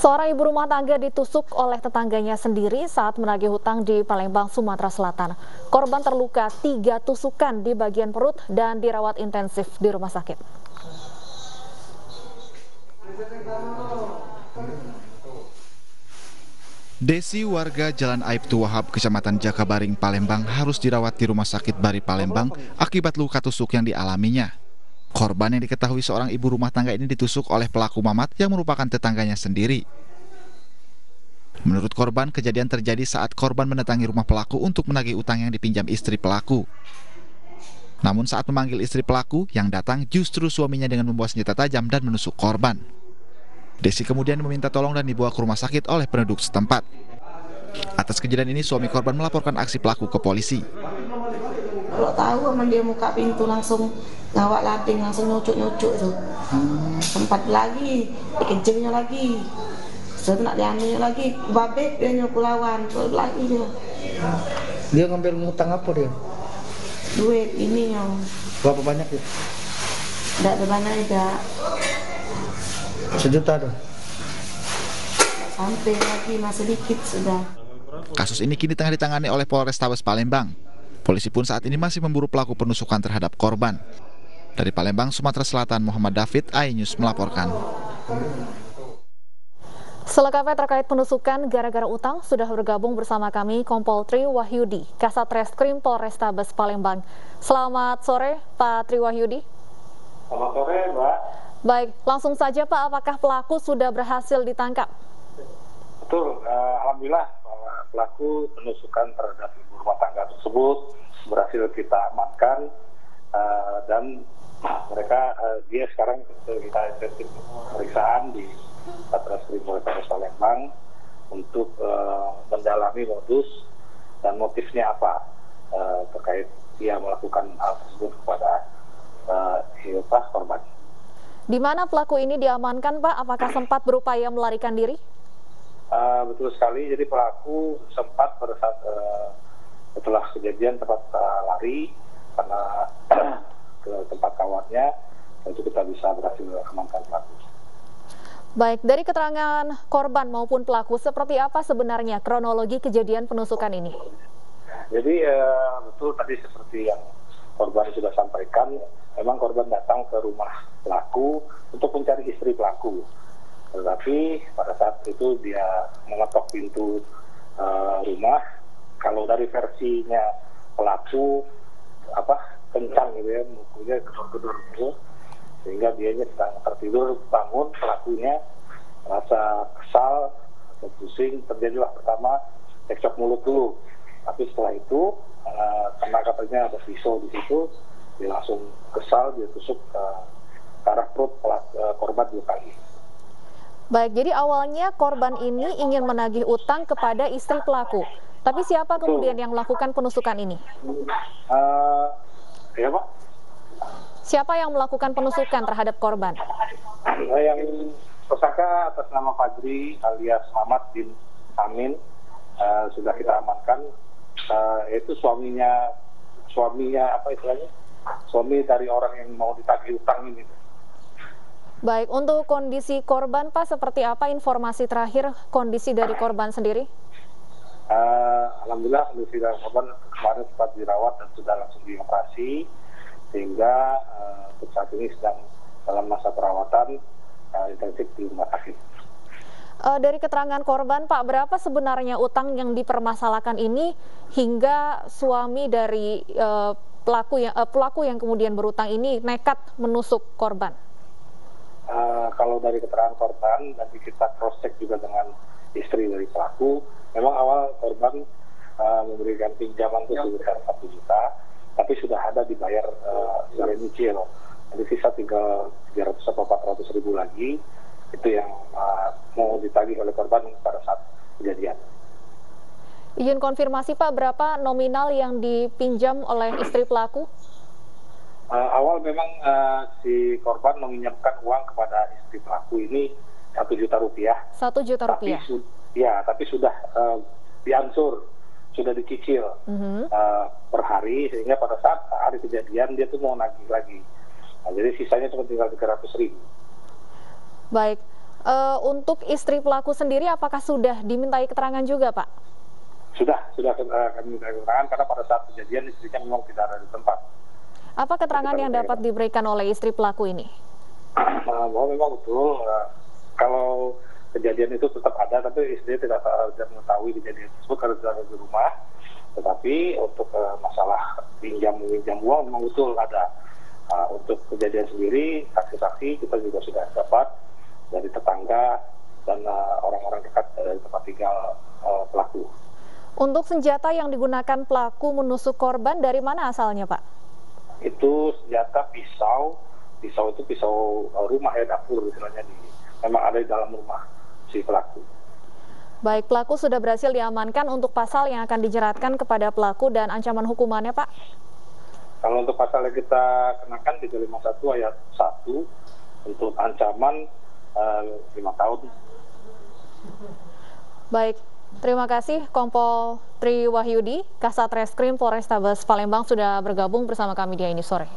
Seorang ibu rumah tangga ditusuk oleh tetangganya sendiri saat menagih hutang di Palembang, Sumatera Selatan. Korban terluka 3 tusukan di bagian perut dan dirawat intensif di rumah sakit. Desi, warga Jalan Aibtu Wahab, Kecamatan Jakabaring, Palembang, harus dirawat di Rumah Sakit Bari Palembang akibat luka tusuk yang dialaminya. Korban yang diketahui seorang ibu rumah tangga ini ditusuk oleh pelaku Mamat yang merupakan tetangganya sendiri. Menurut korban, kejadian terjadi saat korban mendatangi rumah pelaku untuk menagih utang yang dipinjam istri pelaku. Namun saat memanggil istri pelaku, yang datang justru suaminya dengan membawa senjata tajam dan menusuk korban. Desi kemudian meminta tolong dan dibawa ke rumah sakit oleh penduduk setempat. Atas kejadian ini, suami korban melaporkan aksi pelaku ke polisi. Kalau tahu sama dia buka pintu langsung ngawak lating, langsung nyucuk-nyucuk tuh. Sempat lagi, dikejarnya lagi. Sudah nak diambil lagi, babek dia nyuku lawan, lagi dia. Dia ngambil ngutang apa dia? Duit ini yang. Berapa banyak ya? Tidak ada banyak tidak. 1 juta tuh. Sampai lagi masih dikit sudah. Kasus ini kini tengah ditangani oleh Polrestabes Palembang. Polisi pun saat ini masih memburu pelaku penusukan terhadap korban. Dari Palembang, Sumatera Selatan, Muhammad David, iNews melaporkan. Selengkapnya terkait penusukan gara-gara utang, sudah bergabung bersama kami Kompol Tri Wahyudi, Kasat Reskrim Polrestabes Palembang. Selamat sore, Pak Tri Wahyudi. Selamat sore, Mbak. Baik, langsung saja Pak, apakah pelaku sudah berhasil ditangkap? Betul, alhamdulillah bahwa pelaku penusukan terhadap ibu rumah tangga tersebut berhasil kita amankan, dan mereka dia sekarang kita intensif pemeriksaan di Satreskrim Polrestabes Palembang untuk mendalami modus dan motifnya apa terkait dia melakukan hal tersebut kepada korban. Di mana pelaku ini diamankan, Pak? Apakah sempat berupaya melarikan diri? Betul sekali, jadi pelaku sempat pada saat setelah kejadian tempat lari karena ke tempat kawannya, itu kita bisa berhasil amankan pelaku. Baik, dari keterangan korban maupun pelaku, seperti apa sebenarnya kronologi kejadian penusukan ini? Jadi betul tadi seperti yang korban sudah sampaikan, memang korban datang ke rumah pelaku untuk mencari istri pelaku. Tetapi pada saat itu dia mengetok pintu rumah. Kalau dari versinya pelaku kencang gitu ya, mukulnya gedor-gedor gitu, sehingga dianya sedang tertidur, bangun pelakunya rasa kesal atau pusing, terjadilah pertama cekcok mulut dulu. Tapi setelah itu karena katanya ada pisau di situ, dia langsung kesal, dia tusuk ke arah perut korban 2 kali. Baik, jadi awalnya korban ini ingin menagih utang kepada istri pelaku. Tapi siapa kemudian yang melakukan penusukan ini? Ya, Pak. Siapa yang melakukan penusukan terhadap korban? Yang tersangka atas nama Fajri alias Mamat bin Amin sudah kita amankan. Yaitu suaminya suami dari orang yang mau ditagih utang ini. Baik, untuk kondisi korban, Pak, seperti apa informasi terakhir kondisi dari korban sendiri? Alhamdulillah kondisi dari korban kemarin sempat dirawat dan sudah langsung dioperasi, sehingga saat ini sedang dalam masa perawatan intensif di rumah sakit. Dari keterangan korban, Pak, berapa sebenarnya utang yang dipermasalahkan ini hingga suami dari pelaku yang kemudian berutang ini nekat menusuk korban? Kalau dari keterangan korban, nanti kita cross check juga dengan istri dari pelaku. Memang awal korban memberikan pinjaman itu sebesar 1 juta, tapi sudah ada dibayar secara nyicil. Jadi sisa tinggal 300 atau 400 ribu lagi, itu yang mau ditagih oleh korban pada saat kejadian. Izin konfirmasi, Pak, berapa nominal yang dipinjam oleh istri pelaku? Awal memang si korban meminjamkan uang kepada istri pelaku ini 1 juta rupiah. 1 juta rupiah? Tapi sudah diansur, sudah dicicil per hari, sehingga pada saat hari kejadian dia tuh mau nagih lagi. Nah, jadi sisanya cuma tinggal 300 ribu. Baik, Untuk istri pelaku sendiri apakah sudah dimintai keterangan juga, Pak? Sudah kami minta keterangan karena pada saat kejadian istrinya memang tidak ada di tempat. Apa keterangan yang dapat diberikan oleh istri pelaku ini? Bahwa memang betul kalau kejadian itu tetap ada, tapi istri tidak mengetahui kejadian tersebut karena tidak ada di rumah. Tetapi untuk masalah pinjam uang memang betul ada. Untuk kejadian sendiri, saksi-saksi kita juga sudah dapat dari tetangga dan orang-orang dekat dari tempat tinggal pelaku. Untuk senjata yang digunakan pelaku menusuk korban dari mana asalnya, Pak? Itu senjata pisau itu pisau rumah ya, dapur istilahnya, memang ada di dalam rumah si pelaku. Baik, pelaku sudah berhasil diamankan. Untuk pasal yang akan dijeratkan kepada pelaku dan ancaman hukumannya, Pak? Kalau untuk pasal yang kita kenakan di 51 ayat 1 untuk ancaman 5 tahun. Baik, terima kasih Kompol Tri Wahyudi, Kasat Reskrim Polrestabes Palembang sudah bergabung bersama kami di ini sore.